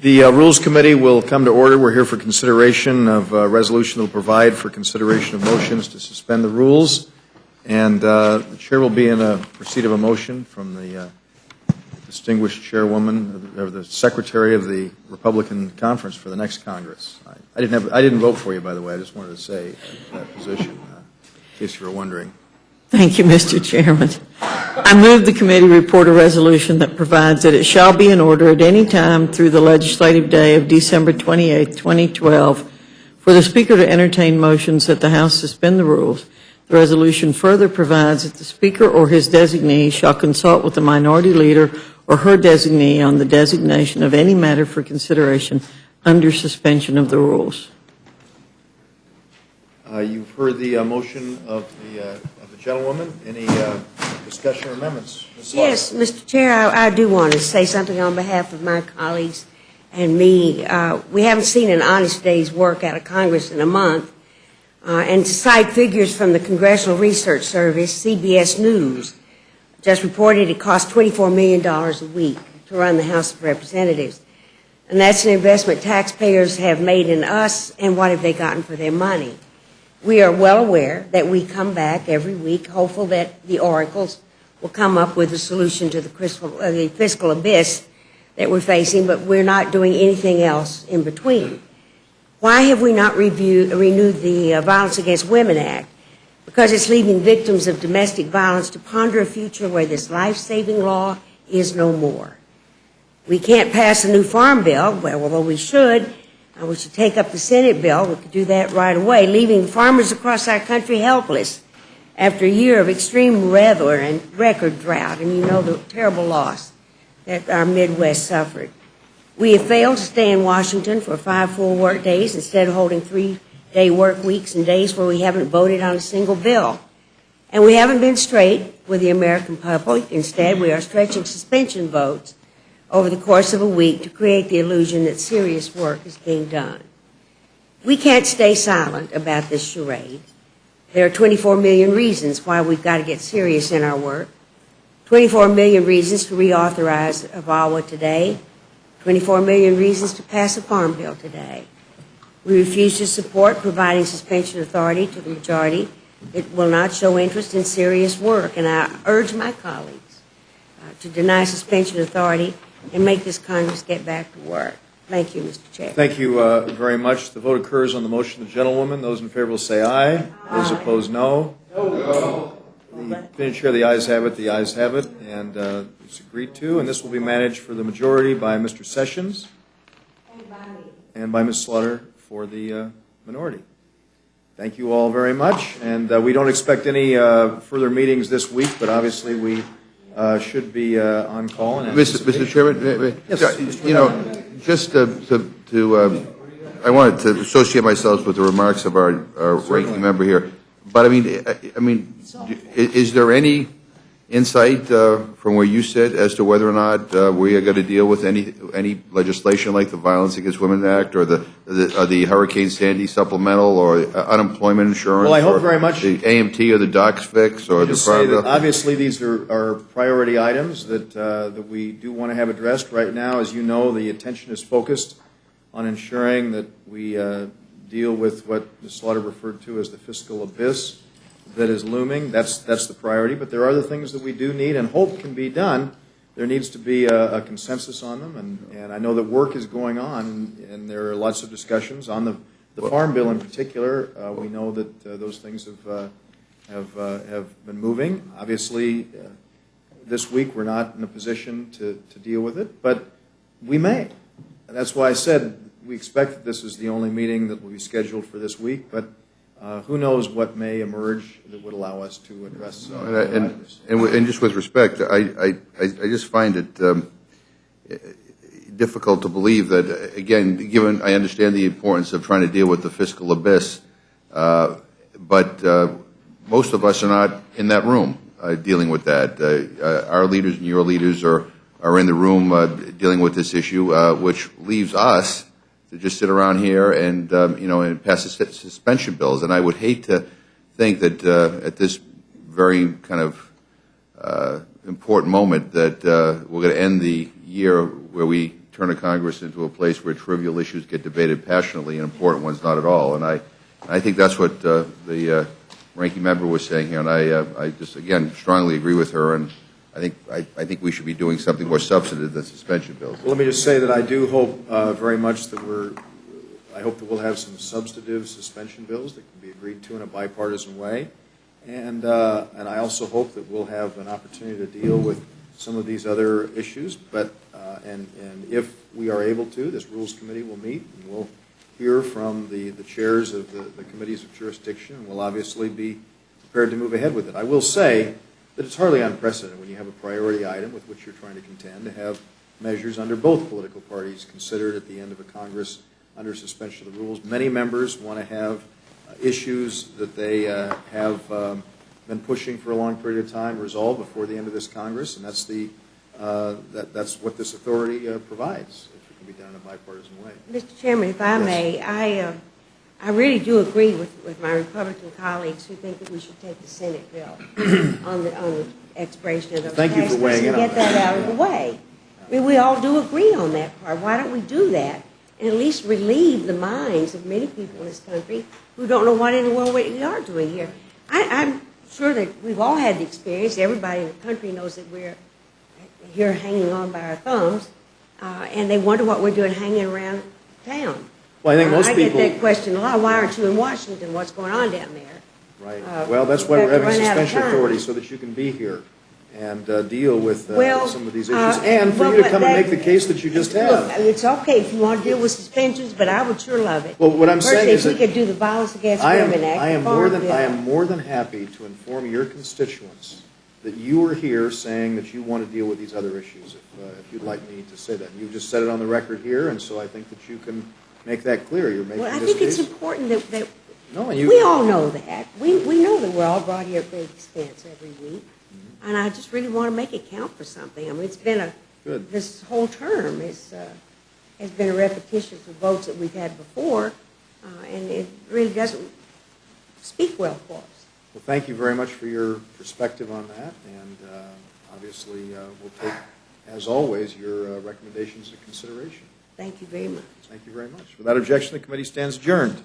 The Rules Committee will come to order. We're here for consideration of a resolution that will provide for consideration of motions to suspend the rules. And the Chair will be in a receipt of a motion from the distinguished chairwoman, or the Secretary of the Republican Conference for the next Congress. I didn't vote for you, by the way. I just wanted to say that position, in case you were wondering. Thank you, Mr. Chairman. I move the committee report a resolution that provides that it shall be in order at any time through the legislative day of December 28, 2012, for the Speaker to entertain motions that the House suspend the rules. The resolution further provides that the Speaker or his designee shall consult with the minority leader or her designee on the designation of any matter for consideration under suspension of the rules. You've heard the motion of the gentlewoman. Any discussion or amendments? Yes, Mr. Chair, I do want to say something on behalf of my colleagues and me. We haven't seen an honest day's work out of Congress in a month. And to cite figures from the Congressional Research Service, CBS News just reported it costs $24 million a week to run the House of Representatives. And that's an investment taxpayers have made in us, and what have they gotten for their money? We are well aware that we come back every week, hopeful that the oracles will come up with a solution to the fiscal abyss that we're facing, but we're not doing anything else in between. Why have we not renewed the Violence Against Women Act? Because it's leaving victims of domestic violence to ponder a future where this life-saving law is no more. We can't pass a new farm bill, well, although we should take up the Senate bill. We could do that right away, leaving farmers across our country helpless after a year of extreme weather and record drought, and you know the terrible loss that our Midwest suffered. We have failed to stay in Washington for 5 full work days instead of holding 3-day work weeks and days where we haven't voted on a single bill. And we haven't been straight with the American public. Instead, we are stretching suspension votes over the course of a week to create the illusion that serious work is being done. We can't stay silent about this charade. There are 24 million reasons why we've got to get serious in our work. 24 million reasons to reauthorize VAWA today. 24 million reasons to pass a farm bill today. We refuse to support providing suspension authority to the majority. It will not show interest in serious work, and I urge my colleagues to deny suspension authority and make this Congress get back to work. Thank you, Mr. Chair. Thank you very much. The vote occurs on the motion of the gentlewoman. Those in favor will say aye. Those opposed, no. No. The committee chair, the ayes have it. The ayes have it, and it's agreed to. And this will be managed for the majority by Mr. Sessions and by Ms. Slaughter for the minority. Thank you all very much. And we don't expect any further meetings this week, but obviously we should be on call. And Mr. Chairman, yes, you know, just I wanted to associate myself with the remarks of our ranking member here. But I mean, is there any insight from where you sit as to whether or not we are going to deal with any legislation like the Violence Against Women Act or the Hurricane Sandy supplemental or unemployment insurance? Well, I hope very much the AMT or the docs fix or the farm bill. Obviously, these are priority items that we do want to have addressed right now. As you know, the attention is focused on ensuring that we deal with what Ms. Slaughter referred to as the fiscal abyss that is looming. That's the priority. But there are other things that we do need and hope can be done. There needs to be a consensus on them, and I know that work is going on, and there are lots of discussions on the farm bill in particular. We know that those things have been moving. Obviously, this week we're not in a position to deal with it, but we may. And that's why I said we expect that this is the only meeting that will be scheduled for this week, but who knows what may emerge that would allow us to address and just with respect, I just find it difficult to believe that, again, given I understand the importance of trying to deal with the fiscal abyss, but most of us are not in that room dealing with that. Our leaders and your leaders are in the room dealing with this issue, which leaves us to just sit around here and and pass suspension bills. And I would hate to think that at this very kind of important moment that we're going to end the year where we turn a Congress into a place where trivial issues get debated passionately and important ones not at all. And I think that's what the ranking member was saying here, and I just, again, strongly agree with her, and I think we should be doing something more substantive than suspension bills. Well, let me just say that I do hope very much that I hope that we'll have some substantive suspension bills that can be agreed to in a bipartisan way. And I also hope that we'll have an opportunity to deal with some of these other issues. But and if we are able to, this Rules Committee will meet and we'll hear from the chairs of the committees of jurisdiction, and we'll obviously be prepared to move ahead with it. I will say that it's hardly unprecedented when you have a priority item with which you're trying to contend to have measures under both political parties considered at the end of a Congress under suspension of the rules. Many members want to have issues that they have been pushing for a long period of time resolved before the end of this Congress, and that's that's what this authority provides, if it can be done in a bipartisan way. Mr. Chairman, if I may, I really do agree with my Republican colleagues who think that we should take the Senate bill on the expiration of those Thank you for weighing in on and get that out of the way. I mean, we all do agree on that part. Why don't we do that and at least relieve the minds of many people in this country who don't know what in the world we are doing here? I'm sure that we've all had the experience. Everybody in the country knows that we're here hanging on by our thumbs, and they wonder what we're doing hanging around town. Well, I think most people get that question a lot. Why aren't you in Washington? What's going on down there? Right. Well, that's why we're having run out of suspension time. authority, so that you can be here and deal with Well, some of these issues, and for you to come and make the case that you just Look, have. it's okay if you want to deal with suspensions, but I would sure love it. Well, what I'm saying is Firstly, that if we could do the Violence Against I Women Act, am the more Farm than Bill. happy to inform your constituents that you are here saying that you want to deal with these other issues. If you'd like me to say that, you've just said it on the record here, and so I think that you can make that clear. You're making Well, I this think it's case. important that No, and you. we all know that. We know that we're all brought here at great expense every week, Mm-hmm. and I just really want to make it count for something. I mean, it's been Good. this whole term has been a repetition of votes that we've had before, and it really doesn't speak well for us. Well, thank you very much for your perspective on that, and obviously we'll take, as always, your recommendations into consideration. Thank you very much. Thank you very much. Without objection, the committee stands adjourned.